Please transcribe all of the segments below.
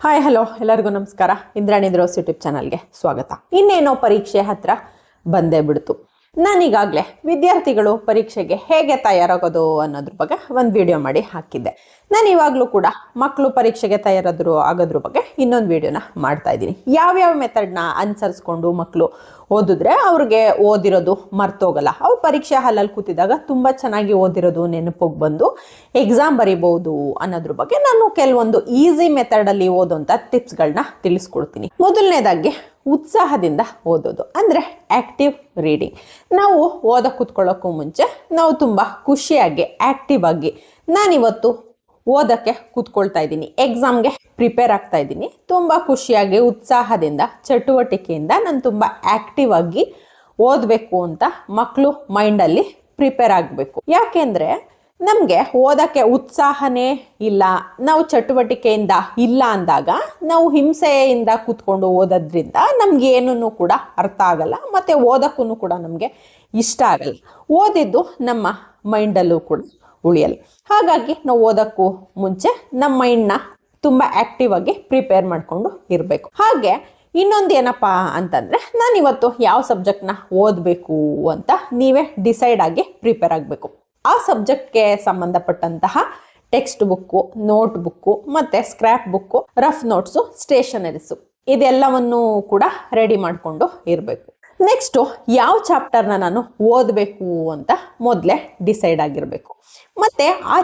Hi hello ಎಲ್ಲರಿಗೂ ನಮಸ್ಕಾರ. Indrani ದ್ರೋಸ್ YouTube ಚಾನಲ್ಗೆ ಸ್ವಾಗತ. ಇನ್ನೇನೋ ಪರೀಕ್ಷೆ ಹತ್ರ ಬಂದೇ ಬಿಡ್ತು. ನಾನೀಗಾಗಲೇ ವಿದ್ಯಾರ್ಥಿಗಳು ಪರೀಕ್ಷೆಗೆ ಹೇಗೆ ತಯಾರಾಗೋದು ಅನ್ನೋದ್ರ ಬಗ್ಗೆ ಒಂದು ವಿಡಿಯೋ ಮಾಡಿ ಹಾಕಿದ್ದೆ. ನಾನು ಇವಾಗಲೂ ಕೂಡ ಮಕ್ಕಳು ಪರೀಕ್ಷೆಗೆ ಆಗೋದ್ರ ಬಗ್ಗೆ ಇನ್ನೊಂದು ವಿಡಿಯೋನ ಮಾಡ್ತಾ ಇದ್ದೀನಿ. ಯಾವ್ಯಾವ ಮೆಥಡ್ನ ಅನುಸರಿಸ್ಕೊಂಡು ಮಕ್ಕಳು ಓದಿದ್ರೆ ಅವ್ರಿಗೆ ಓದಿರೋದು ಮರ್ತೋಗಲ್ಲ, ಅವ್ರು ಪರೀಕ್ಷೆ ಹಾಲಲ್ಲಿ ಕೂತಿದಾಗ ತುಂಬ ಚೆನ್ನಾಗಿ ಓದಿರೋದು ನೆನಪಿಗೆ ಬಂದು ಎಕ್ಸಾಮ್ ಬರಿಬೋದು ಅನ್ನೋದ್ರ ಬಗ್ಗೆ ನಾನು ಕೆಲವೊಂದು ಈಸಿ ಮೆಥಡಲ್ಲಿ ಓದೋಂಥ ಟಿಪ್ಸ್ಗಳನ್ನ ತಿಳಿಸ್ಕೊಡ್ತೀನಿ. ಮೊದಲನೇದಾಗಿ ಉತ್ಸಾಹದಿಂದ ಓದೋದು ಅಂದರೆ ಆಕ್ಟಿವ್ ರೀಡಿಂಗ್. ನಾವು ಓದಕ್ಕೆ ಕೂತ್ಕೊಳ್ಳೋಕ್ಕೂ ಮುಂಚೆ ನಾವು ತುಂಬ ಖುಷಿಯಾಗಿ ಆಕ್ಟಿವ್ ಆಗಿ ನಾನಿವತ್ತು ಓದಕ್ಕೆ ಕೂತ್ಕೊಳ್ತಾ ಇದ್ದೀನಿ, ಎಕ್ಸಾಮ್ಗೆ ಪ್ರಿಪೇರ್ ಆಗ್ತಾ ಇದ್ದೀನಿ, ತುಂಬ ಖುಷಿಯಾಗಿ ಉತ್ಸಾಹದಿಂದ ಚಟುವಟಿಕೆಯಿಂದ ನಾನು ತುಂಬ ಆಕ್ಟಿವ್ ಆಗಿ ಓದಬೇಕು ಅಂತ ಮಕ್ಕಳು ಮೈಂಡಲ್ಲಿ ಪ್ರಿಪೇರ್ ಆಗಬೇಕು. ಯಾಕೆಂದರೆ ನಮಗೆ ಓದಕ್ಕೆ ಉತ್ಸಾಹನೇ ಇಲ್ಲ, ನಾವು ಚಟುವಟಿಕೆಯಿಂದ ಇಲ್ಲ ಅಂದಾಗ ನಾವು ಹಿಂಸೆಯಿಂದ ಕೂತ್ಕೊಂಡು ಓದೋದ್ರಿಂದ ನಮ್ಗೆ ಏನೂ ಕೂಡ ಅರ್ಥ ಆಗಲ್ಲ, ಮತ್ತು ಓದಕ್ಕೂ ಕೂಡ ನಮಗೆ ಇಷ್ಟ ಆಗಲ್ಲ, ಓದಿದ್ದು ನಮ್ಮ ಮೈಂಡಲ್ಲೂ ಕೂಡ ಉಳಿಯಲ್ಲ. ಹಾಗಾಗಿ ನಾವು ಓದಕ್ಕೂ ಮುಂಚೆ ನಮ್ಮ ಮೈಂಡ್ನ ತುಂಬ ಆಕ್ಟಿವ್ ಆಗಿ ಪ್ರಿಪೇರ್ ಮಾಡಿಕೊಂಡು ಇರಬೇಕು. ಹಾಗೆ ಇನ್ನೊಂದು ಏನಪ್ಪ ಅಂತಂದರೆ, ನಾನಿವತ್ತು ಯಾವ ಸಬ್ಜೆಕ್ಟ್ನ ಓದಬೇಕು ಅಂತ ನೀವೇ ಡಿಸೈಡ್ ಆಗಿ ಪ್ರಿಪೇರ್ ಆಗಬೇಕು. ಆ ಸಬ್ಜೆಕ್ಟ್ಗೆ ಸಂಬಂಧಪಟ್ಟಂತಹ ಟೆಕ್ಸ್ಟ್ ಬುಕ್ಕು, ನೋಟ್ ಬುಕ್ಕು, ಮತ್ತು ಸ್ಕ್ರ್ಯಾಪ್ ಬುಕ್ಕು, ರಫ್ ನೋಟ್ಸು, ಸ್ಟೇಷನರೀಸು ಇದೆಲ್ಲವನ್ನು ಕೂಡ ರೆಡಿ ಮಾಡಿಕೊಂಡು ಇರಬೇಕು. ನೆಕ್ಸ್ಟು ಯಾವ ಚಾಪ್ಟರ್ನ ನಾನು ಓದಬೇಕು ಅಂತ ಮೊದಲೇ ಡಿಸೈಡ್ ಆಗಿರಬೇಕು. ಮತ್ತು ಆ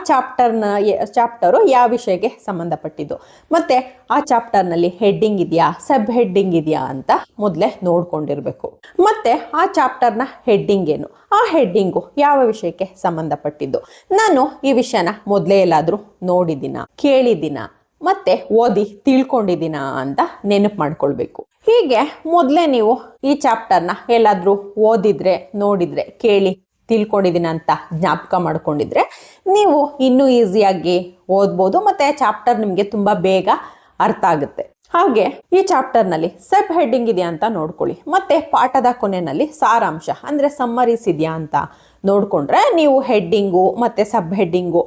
ಚಾಪ್ಟರು ಯಾವ ವಿಷಯಕ್ಕೆ ಸಂಬಂಧಪಟ್ಟಿದ್ದು, ಮತ್ತು ಆ ಚಾಪ್ಟರ್ನಲ್ಲಿ ಹೆಡ್ಡಿಂಗ್ ಇದೆಯಾ, ಸಬ್ ಹೆಡ್ಡಿಂಗ್ ಇದೆಯಾ ಅಂತ ಮೊದಲೇ ನೋಡ್ಕೊಂಡಿರಬೇಕು. ಮತ್ತು ಆ ಚಾಪ್ಟರ್ನ ಹೆಡ್ಡಿಂಗ್ ಏನು, ಆ ಹೆಡ್ಡಿಂಗು ಯಾವ ವಿಷಯಕ್ಕೆ ಸಂಬಂಧಪಟ್ಟಿದ್ದು, ನಾನು ಈ ವಿಷಯನ ಮೊದಲೇ ಎಲ್ಲಾದರೂ ನೋಡಿದ್ದೀನ, ಕೇಳಿದ್ದೀನ, ಮತ್ತೆ ಓದಿ ತಿಳ್ಕೊಂಡಿದ್ದೀನ ಅಂತ ನೆನಪು ಮಾಡ್ಕೊಳ್ಬೇಕು. ಹೀಗೆ ಮೊದಲೇ ನೀವು ಈ ಚಾಪ್ಟರ್ನ ಎಲ್ಲಾದರೂ ಓದಿದ್ರೆ, ನೋಡಿದ್ರೆ, ಕೇಳಿ ತಿಳ್ಕೊಂಡಿದ್ದೀನ ಅಂತ ಜ್ಞಾಪಕ ಮಾಡ್ಕೊಂಡಿದ್ರೆ ನೀವು ಇನ್ನೂ ಈಸಿಯಾಗಿ ಓದ್ಬೋದು, ಮತ್ತು ಚಾಪ್ಟರ್ ನಿಮಗೆ ತುಂಬ ಬೇಗ ಅರ್ಥ ಆಗುತ್ತೆ. ಹಾಗೆ ಈ ಚಾಪ್ಟರ್ನಲ್ಲಿ ಸಬ್ ಹೆಡ್ಡಿಂಗ್ ಇದೆಯಾ ಅಂತ ನೋಡ್ಕೊಳ್ಳಿ, ಮತ್ತು ಪಾಠದ ಕೊನೆಯಲ್ಲಿ ಸಾರಾಂಶ ಅಂದರೆ ಸಮ್ಮರೀಸ್ ಇದೆಯಾ ಅಂತ ನೋಡಿಕೊಂಡ್ರೆ ನೀವು ಹೆಡ್ಡಿಂಗು ಮತ್ತು ಸಬ್ ಹೆಡ್ಡಿಂಗು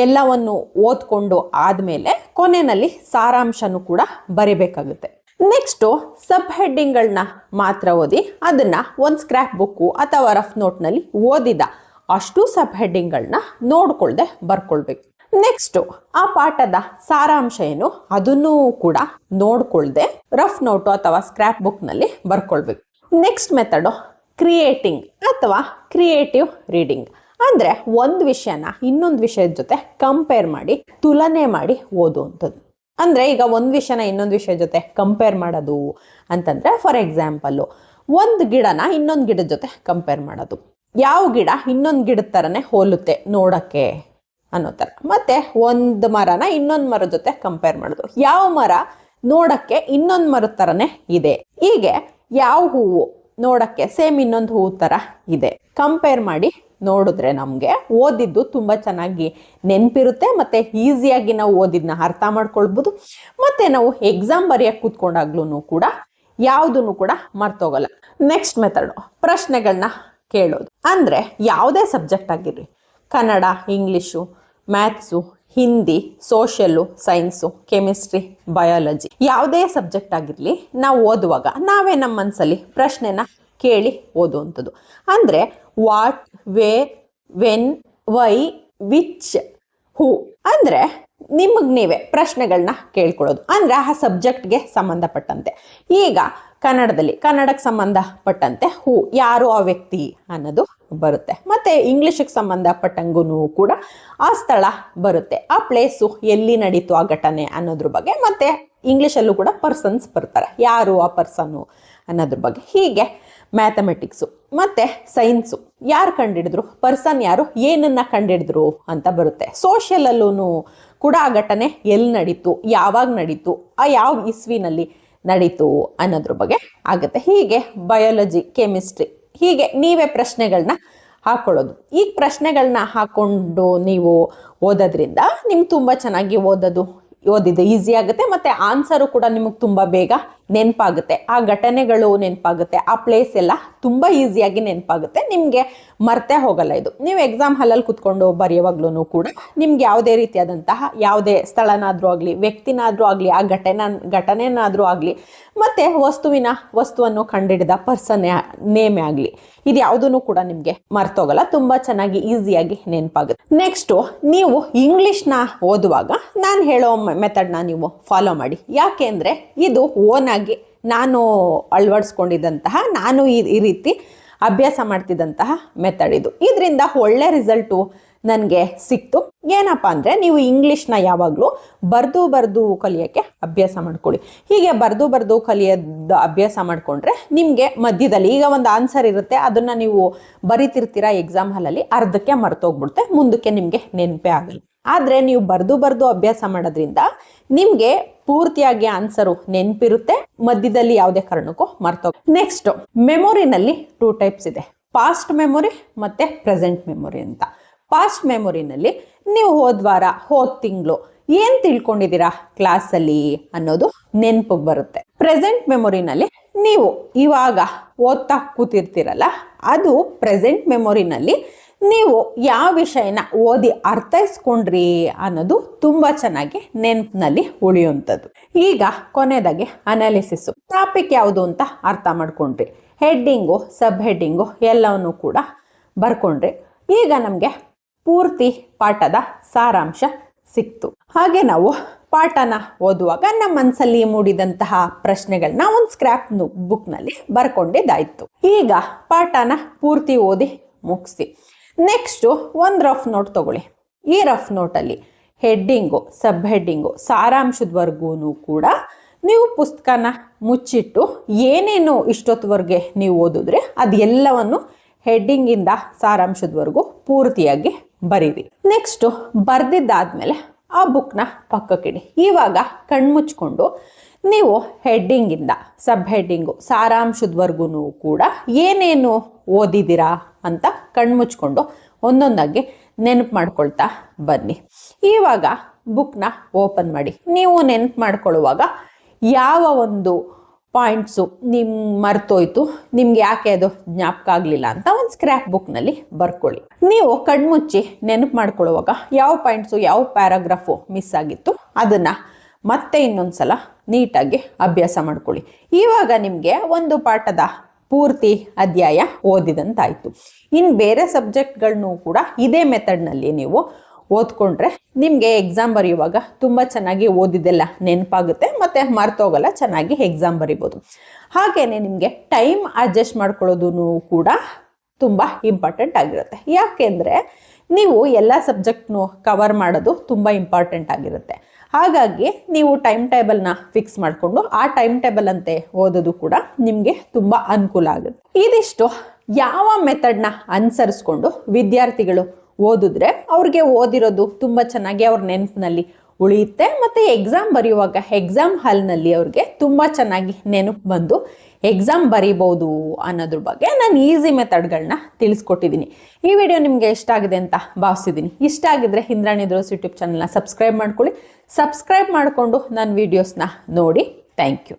ಎಲ್ಲವನ್ನು ಓದ್ಕೊಂಡು ಆದಮೇಲೆ ಕೊನೆಯಲ್ಲಿ ಸಾರಾಂಶನೂ ಕೂಡ ಬರಿಬೇಕಾಗುತ್ತೆ. ನೆಕ್ಸ್ಟು ಸಬ್ ಹೆಡ್ಡಿಂಗ್ಗಳನ್ನ ಮಾತ್ರ ಓದಿ ಅದನ್ನು ಒಂದು ಸ್ಕ್ರ್ಯಾಪ್ ಬುಕ್ಕು ಅಥವಾ ರಫ್ ನೋಟ್ನಲ್ಲಿ ಓದಿದ ಅಷ್ಟು ಸಬ್ ಹೆಡ್ಡಿಂಗ್ಗಳನ್ನ ನೋಡ್ಕೊಳ್ದೆ ಬರ್ಕೊಳ್ಬೇಕು. ನೆಕ್ಸ್ಟು ಆ ಪಾಠದ ಸಾರಾಂಶ ಏನು ಅದನ್ನೂ ಕೂಡ ನೋಡ್ಕೊಳ್ದೆ ರಫ್ ನೋಟು ಅಥವಾ ಸ್ಕ್ರ್ಯಾಪ್ ಬುಕ್ನಲ್ಲಿ ಬರ್ಕೊಳ್ಬೇಕು. ನೆಕ್ಸ್ಟ್ ಮೆಥಡು ಕ್ರಿಯೇಟಿಂಗ್ ಅಥವಾ ಕ್ರಿಯೇಟಿವ್ ರೀಡಿಂಗ್. ಅಂದರೆ ಒಂದು ವಿಷಯನ ಇನ್ನೊಂದು ವಿಷಯದ ಜೊತೆ ಕಂಪೇರ್ ಮಾಡಿ ತುಲನೆ ಮಾಡಿ ಓದುವಂಥದ್ದು. ಅಂದರೆ ಈಗ ಒಂದು ವಿಷಯನ ಇನ್ನೊಂದು ವಿಷಯ ಜೊತೆ ಕಂಪೇರ್ ಮಾಡೋದು ಅಂತಂದರೆ, ಫಾರ್ ಎಕ್ಸಾಂಪಲ್ಲು ಒಂದು ಗಿಡನ ಇನ್ನೊಂದು ಗಿಡದ ಜೊತೆ ಕಂಪೇರ್ ಮಾಡೋದು, ಯಾವ ಗಿಡ ಇನ್ನೊಂದು ಗಿಡದ ಥರನೇ ಹೋಲುತ್ತೆ ನೋಡೋಕ್ಕೆ ಅನ್ನೋ ಥರ. ಮತ್ತು ಒಂದು ಮರನ ಇನ್ನೊಂದು ಮರದ ಜೊತೆ ಕಂಪೇರ್ ಮಾಡೋದು, ಯಾವ ಮರ ನೋಡೋಕ್ಕೆ ಇನ್ನೊಂದು ಮರದ ಥರನೇ ಇದೆ, ಹೀಗೆ ಯಾವ ಹೂವು ನೋಡೋಕ್ಕೆ ಸೇಮ್ ಇನ್ನೊಂದು ಹೂವು ಥರ ಇದೆ, ಕಂಪೇರ್ ಮಾಡಿ ನೋಡಿದ್ರೆ ನಮಗೆ ಓದಿದ್ದು ತುಂಬ ಚೆನ್ನಾಗಿ ನೆನಪಿರುತ್ತೆ, ಮತ್ತು ಈಸಿಯಾಗಿ ನಾವು ಓದಿದ್ನ ಅರ್ಥ ಮಾಡ್ಕೊಳ್ಬೋದು, ಮತ್ತು ನಾವು ಎಕ್ಸಾಮ್ ಬರೆಯೋಕ್ಕೆ ಕೂತ್ಕೊಂಡಾಗ್ಲೂ ಕೂಡ ಯಾವುದೂ ಕೂಡ ಮರ್ತೋಗಲ್ಲ. ನೆಕ್ಸ್ಟ್ ಮೆಥಡು ಪ್ರಶ್ನೆಗಳನ್ನ ಕೇಳೋದು. ಅಂದರೆ ಯಾವುದೇ ಸಬ್ಜೆಕ್ಟ್ ಆಗಿರಲಿ, Kannada, English, maths, Hindi, social, science, chemistry, biology, ಯಾವುದೇ ಸಬ್ಜೆಕ್ಟ್ ಆಗಿರಲಿ ನಾವು ಓದುವಾಗ ನಾವೇ ನಮ್ಮ ಮನಸ್ಸಲ್ಲಿ ಪ್ರಶ್ನೆನ ಕೇಳಿ ಓದುವಂಥದ್ದು. ಅಂದರೆ what, where, when, why, which, who ಅಂದರೆ ನಿಮಗೆ ನೀವೇ ಪ್ರಶ್ನೆಗಳನ್ನ ಕೇಳ್ಕೊಳ್ಳೋದು. ಅಂದರೆ ಆ ಸಬ್ಜೆಕ್ಟ್ಗೆ ಸಂಬಂಧಪಟ್ಟಂತೆ. ಈಗ ಕನ್ನಡಕ್ಕೆ ಸಂಬಂಧಪಟ್ಟಂತೆ ಹೂ, ಯಾರು ಆ ವ್ಯಕ್ತಿ ಅನ್ನೋದು ಬರುತ್ತೆ, ಮತ್ತು ಇಂಗ್ಲೀಷಿಗೆ ಸಂಬಂಧಪಟ್ಟಂಗೂ ಕೂಡ ಆ ಸ್ಥಳ ಬರುತ್ತೆ, ಆ ಪ್ಲೇಸು ಎಲ್ಲಿ ನಡೀತು ಆ ಘಟನೆ ಅನ್ನೋದ್ರ ಬಗ್ಗೆ, ಮತ್ತು ಇಂಗ್ಲೀಷಲ್ಲೂ ಕೂಡ ಪರ್ಸನ್ಸ್ ಬರ್ತಾರೆ, ಯಾರು ಆ ಪರ್ಸನ್ನು ಅನ್ನೋದ್ರ ಬಗ್ಗೆ. ಹೀಗೆ ಮ್ಯಾಥಮೆಟಿಕ್ಸು ಮತ್ತು ಸೈನ್ಸು, ಯಾರು ಕಂಡಿಡಿದ್ರು, ಪರ್ಸನ್ ಯಾರು, ಏನನ್ನ ಕಂಡಿಡಿದ್ರು ಅಂತ ಬರುತ್ತೆ. ಸೋಷಿಯಲಲ್ಲೂ ಕೂಡ ಆ ಘಟನೆ ಎಲ್ಲಿ ನಡೀತು, ಯಾವಾಗ ನಡೀತು, ಆ ಯಾವ ಇಸ್ವಿನಲ್ಲಿ ನಡೀತು ಅನ್ನೋದ್ರ ಬಗ್ಗೆ ಆಗುತ್ತೆ. ಹೀಗೆ ಬಯಾಲಜಿ, ಕೆಮಿಸ್ಟ್ರಿ, ಹೀಗೆ ನೀವೇ ಪ್ರಶ್ನೆಗಳನ್ನ ಹಾಕೊಳ್ಳೋದು. ಈ ಪ್ರಶ್ನೆಗಳನ್ನ ಹಾಕ್ಕೊಂಡು ನೀವು ಓದೋದ್ರಿಂದ ನಿಮ್ಗೆ ತುಂಬ ಚೆನ್ನಾಗಿ ಓದಿದ್ದು ಈಸಿ ಆಗುತ್ತೆ, ಮತ್ತು ಆನ್ಸರು ಕೂಡ ನಿಮಗೆ ತುಂಬ ಬೇಗ ನೆನಪಾಗುತ್ತೆ, ಆ ಘಟನೆಗಳು ನೆನಪಾಗುತ್ತೆ, ಆ ಪ್ಲೇಸ್ ಎಲ್ಲ ತುಂಬ ಈಸಿಯಾಗಿ ನೆನಪಾಗುತ್ತೆ, ನಿಮಗೆ ಮರ್ತೇ ಹೋಗಲ್ಲ. ಇದು ನೀವು ಎಕ್ಸಾಮ್ ಹಾಲಲ್ಲಿ ಕುತ್ಕೊಂಡು ಬರೆಯುವಾಗ್ಲೂ ಕೂಡ ನಿಮ್ಗೆ ಯಾವುದೇ ರೀತಿಯಾದಂತಹ ಯಾವುದೇ ಸ್ಥಳನಾದರೂ ಆಗಲಿ, ವ್ಯಕ್ತಿನಾದರೂ ಆಗಲಿ, ಆ ಘಟನೆನಾದರೂ ಆಗಲಿ, ಮತ್ತು ವಸ್ತುವನ್ನು ಕಂಡಿಡಿದ ಪರ್ಸನ್ ನೇಮೇ ಆಗಲಿ, ಇದು ಯಾವುದೂ ಕೂಡ ನಿಮಗೆ ಮರ್ತೋಗಲ್ಲ, ತುಂಬ ಚೆನ್ನಾಗಿ ಈಸಿಯಾಗಿ ನೆನಪಾಗುತ್ತೆ. ನೆಕ್ಸ್ಟು, ನೀವು ಇಂಗ್ಲೀಷ್ನ ಓದುವಾಗ ನಾನು ಹೇಳೋ ಮೆಥಡ್ನ ನೀವು ಫಾಲೋ ಮಾಡಿ. ಯಾಕೆ ಅಂದರೆ ಇದು ಓನಾಗಿ ನಾನು ಅಳವಡಿಸ್ಕೊಂಡಿದ್ದಂತಹ, ನಾನು ಈ ರೀತಿ ಅಭ್ಯಾಸ ಮಾಡ್ತಿದ್ದಂತಹ ಮೆಥಡ್ ಇದು. ಇದರಿಂದ ಒಳ್ಳೆ ರಿಸಲ್ಟು ನನಗೆ ಸಿಕ್ತು. ಏನಪ್ಪ ಅಂದರೆ, ನೀವು ಇಂಗ್ಲೀಷ್ನ ಯಾವಾಗಲೂ ಬರೆದು ಕಲಿಯೋಕ್ಕೆ ಅಭ್ಯಾಸ ಮಾಡ್ಕೊಳ್ಳಿ. ಹೀಗೆ ಬರೆದು ಕಲಿಯೋದು ಅಭ್ಯಾಸ ಮಾಡಿಕೊಂಡ್ರೆ ನಿಮಗೆ ಮಧ್ಯದಲ್ಲಿ ಈಗ ಒಂದು ಆನ್ಸರ್ ಇರುತ್ತೆ, ಅದನ್ನು ನೀವು ಬರಿತಿರ್ತೀರ ಎಕ್ಸಾಮ್ ಹಾಲಲ್ಲಿ, ಅರ್ಧಕ್ಕೆ ಮರ್ತೋಗ್ಬಿಡುತ್ತೆ, ಮುಂದಕ್ಕೆ ನಿಮಗೆ ನೆನಪೇ ಆಗಲ್ಲ. ಆದರೆ ನೀವು ಬರೆದು ಅಭ್ಯಾಸ ಮಾಡೋದ್ರಿಂದ ನಿಮಗೆ ಪೂರ್ತಿಯಾಗಿ ಆನ್ಸರು ನೆನಪಿರುತ್ತೆ, ಮಧ್ಯದಲ್ಲಿ ಯಾವುದೇ ಕಾರಣಕ್ಕೂ ಮರ್ತೋಗ. ನೆಕ್ಸ್ಟ್, ಮೆಮೊರಿನಲ್ಲಿ 2 ಟೈಪ್ಸ್ ಇದೆ, ಪಾಸ್ಟ್ ಮೆಮೊರಿ ಮತ್ತು ಪ್ರೆಸೆಂಟ್ ಮೆಮೊರಿ ಅಂತ. ಪಾಸ್ಟ್ ಮೆಮೊರಿನಲ್ಲಿ ನೀವು ಹೋದ ತಿಂಗಳು ಏನು ತಿಳ್ಕೊಂಡಿದ್ದೀರಾ ಕ್ಲಾಸಲ್ಲಿ ಅನ್ನೋದು ನೆನಪಿಗೆ ಬರುತ್ತೆ. ಪ್ರೆಸೆಂಟ್ ಮೆಮೊರಿನಲ್ಲಿ ನೀವು ಇವಾಗ ಓದ್ತಾ ಕೂತಿರ್ತೀರಲ್ಲ, ಅದು ಪ್ರೆಸೆಂಟ್ ಮೆಮೊರಿನಲ್ಲಿ ನೀವು ಯಾವ ವಿಷಯನ ಓದಿ ಅರ್ಥೈಸ್ಕೊಂಡ್ರಿ ಅನ್ನೋದು ತುಂಬ ಚೆನ್ನಾಗಿ ನೆನಪಿನಲ್ಲಿ ಉಳಿಯುವಂಥದ್ದು. ಈಗ ಕೊನೆಯದಾಗಿ ಅನಾಲಿಸಿಸ್. ಟಾಪಿಕ್ ಯಾವುದು ಅಂತ ಅರ್ಥ ಮಾಡ್ಕೊಂಡ್ರಿ, ಹೆಡ್ಡಿಂಗು ಸಬ್ ಹೆಡ್ಡಿಂಗು ಎಲ್ಲವನ್ನೂ ಕೂಡ ಬರ್ಕೊಂಡ್ರಿ. ಈಗ ನಮಗೆ ಪೂರ್ತಿ ಪಾಠದ ಸಾರಾಂಶ ಸಿಕ್ತು. ಹಾಗೆ ನಾವು ಪಾಠನ ಓದುವಾಗ ನಮ್ಮ ಮನಸ್ಸಲ್ಲಿ ಮೂಡಿದಂತಹ ಪ್ರಶ್ನೆಗಳನ್ನ ಒಂದು ಸ್ಕ್ರಾಪ್ ಬುಕ್ನಲ್ಲಿ ಬರ್ಕೊಂಡಿದ್ದಾಯ್ತು. ಈಗ ಪಾಠನ ಪೂರ್ತಿ ಓದಿ ಮುಗಿಸಿ. ನೆಕ್ಸ್ಟು ಒಂದು ರಫ್ ನೋಟ್ ತಗೊಳ್ಳಿ. ಈ ರಫ್ ನೋಟಲ್ಲಿ ಹೆಡ್ಡಿಂಗು ಸಬ್ ಹೆಡ್ಡಿಂಗು ಸಾರಾಂಶದವರೆಗೂ ಕೂಡ ನೀವು ಪುಸ್ತಕನ ಮುಚ್ಚಿಟ್ಟು ಏನೇನು ಇಷ್ಟೊತ್ತವರೆಗೆ ನೀವು ಓದಿದ್ರೆ ಅದೆಲ್ಲವನ್ನು ಹೆಡ್ಡಿಂಗಿಂದ ಸಾರಾಂಶದವರೆಗೂ ಪೂರ್ತಿಯಾಗಿ ಬರೀರಿ. ನೆಕ್ಸ್ಟು ಬರೆದಿದ್ದಾದ್ಮೇಲೆ ಆ ಬುಕ್ನ ಪಕ್ಕಕ್ಕಿಡಿ. ಇವಾಗ ಕಣ್ಮುಚ್ಕೊಂಡು ನೀವು ಹೆಡ್ಡಿಂಗಿಂದ ಸಬ್ ಹೆಡ್ಡಿಂಗು ಸಾರಾಂಶದವರೆಗೂ ಕೂಡ ಏನೇನು ಓದಿದ್ದೀರಾ ಅಂತ ಕಣ್ಮುಚ್ಕೊಂಡು ಒಂದೊಂದಾಗಿ ನೆನಪು ಮಾಡ್ಕೊಳ್ತಾ ಬನ್ನಿ. ಇವಾಗ ಬುಕ್ನ ಓಪನ್ ಮಾಡಿ. ನೀವು ನೆನಪು ಮಾಡ್ಕೊಳ್ಳುವಾಗ ಯಾವ ಒಂದು ಪಾಯಿಂಟ್ಸು ಮರ್ತೋಯ್ತು, ನಿಮ್ಗೆ ಯಾಕೆ ಅದು ಜ್ಞಾಪಕ ಆಗಲಿಲ್ಲ ಅಂತ ಒಂದು ಸ್ಕ್ರ್ಯಾಪ್ ಬುಕ್ನಲ್ಲಿ ಬರ್ಕೊಳ್ಳಿ. ನೀವು ಕಣ್ಮುಚ್ಚಿ ನೆನಪು ಮಾಡ್ಕೊಳ್ಳುವಾಗ ಯಾವ ಪಾಯಿಂಟ್ಸು ಯಾವ ಪ್ಯಾರಾಗ್ರಾಫು ಮಿಸ್ ಆಗಿತ್ತು ಅದನ್ನು ಮತ್ತೆ ಇನ್ನೊಂದ್ಸಲ ನೀಟಾಗಿ ಅಭ್ಯಾಸ ಮಾಡ್ಕೊಳ್ಳಿ. ಇವಾಗ ನಿಮಗೆ ಒಂದು ಪಾಠದ ಪೂರ್ತಿ ಅಧ್ಯಾಯ ಓದಿದಂತಾಯಿತು. ಇನ್ನು ಬೇರೆ ಸಬ್ಜೆಕ್ಟ್ಗಳನ್ನೂ ಕೂಡ ಇದೇ ಮೆಥಡ್ನಲ್ಲಿ ನೀವು ಓದ್ಕೊಂಡ್ರೆ ನಿಮಗೆ ಎಕ್ಸಾಮ್ ಬರೆಯುವಾಗ ತುಂಬ ಚೆನ್ನಾಗಿ ಓದಿದ್ದೆಲ್ಲ ನೆನಪಾಗುತ್ತೆ, ಮತ್ತು ಮರ್ತೋಗಲ್ಲ, ಚೆನ್ನಾಗಿ ಎಕ್ಸಾಮ್ ಬರಿಬೋದು. ಹಾಗೆಯೇ ನಿಮಗೆ ಟೈಮ್ ಅಡ್ಜಸ್ಟ್ ಮಾಡ್ಕೊಳ್ಳೋದು ಕೂಡ ತುಂಬ ಇಂಪಾರ್ಟೆಂಟ್ ಆಗಿರುತ್ತೆ. ಯಾಕೆಂದರೆ ನೀವು ಎಲ್ಲ ಸಬ್ಜೆಕ್ಟ್ನು ಕವರ್ ಮಾಡೋದು ತುಂಬ ಇಂಪಾರ್ಟೆಂಟ್ ಆಗಿರುತ್ತೆ. ಹಾಗಾಗಿ ನೀವು ಟೈಮ್ ಟೇಬಲ್ನ ಫಿಕ್ಸ್ ಮಾಡಿಕೊಂಡು ಆ ಟೈಮ್ ಟೇಬಲ್ ಅಂತೆ ಓದೋದು ಕೂಡ ನಿಮಗೆ ತುಂಬ ಅನುಕೂಲ ಆಗುತ್ತೆ. ಇದಿಷ್ಟು ಯಾವ ಮೆಥಡ್ನ ಅನುಸರಿಸ್ಕೊಂಡು ವಿದ್ಯಾರ್ಥಿಗಳು ಓದಿದ್ರೆ ಅವ್ರಿಗೆ ಓದಿರೋದು ತುಂಬ ಚೆನ್ನಾಗಿ ಅವ್ರ ನೆನಪಿನಲ್ಲಿ ಉಳಿಯುತ್ತೆ, ಮತ್ತು ಎಕ್ಸಾಮ್ ಬರೆಯುವಾಗ ಎಕ್ಸಾಮ್ ಹಾಲ್ನಲ್ಲಿ ಅವ್ರಿಗೆ ತುಂಬ ಚೆನ್ನಾಗಿ ನೆನಪು ಬಂದು ಎಕ್ಸಾಮ್ ಬರೀಬೋದು ಅನ್ನೋದ್ರ ಬಗ್ಗೆ ನಾನು ಈಸಿ ಮೆಥಡ್ಗಳನ್ನ ತಿಳಿಸ್ಕೊಟ್ಟಿದ್ದೀನಿ. ಈ ವಿಡಿಯೋ ನಿಮಗೆ ಇಷ್ಟ ಆಗಿದೆ ಅಂತ ಭಾವಿಸಿದ್ದೀನಿ. ಇಷ್ಟ ಆಗಿದ್ರೆ ಇಂದ್ರಾಣಿ ದೋಸ್ ಯೂಟ್ಯೂಬ್ ಚಾನಲ್ನ ಸಬ್ಸ್ಕ್ರೈಬ್ ಮಾಡ್ಕೊಳ್ಳಿ. ಸಬ್ಸ್ಕ್ರೈಬ್ ಮಾಡಿಕೊಂಡು ನನ್ನ ವೀಡಿಯೋಸ್ನ ನೋಡಿ. Thank you.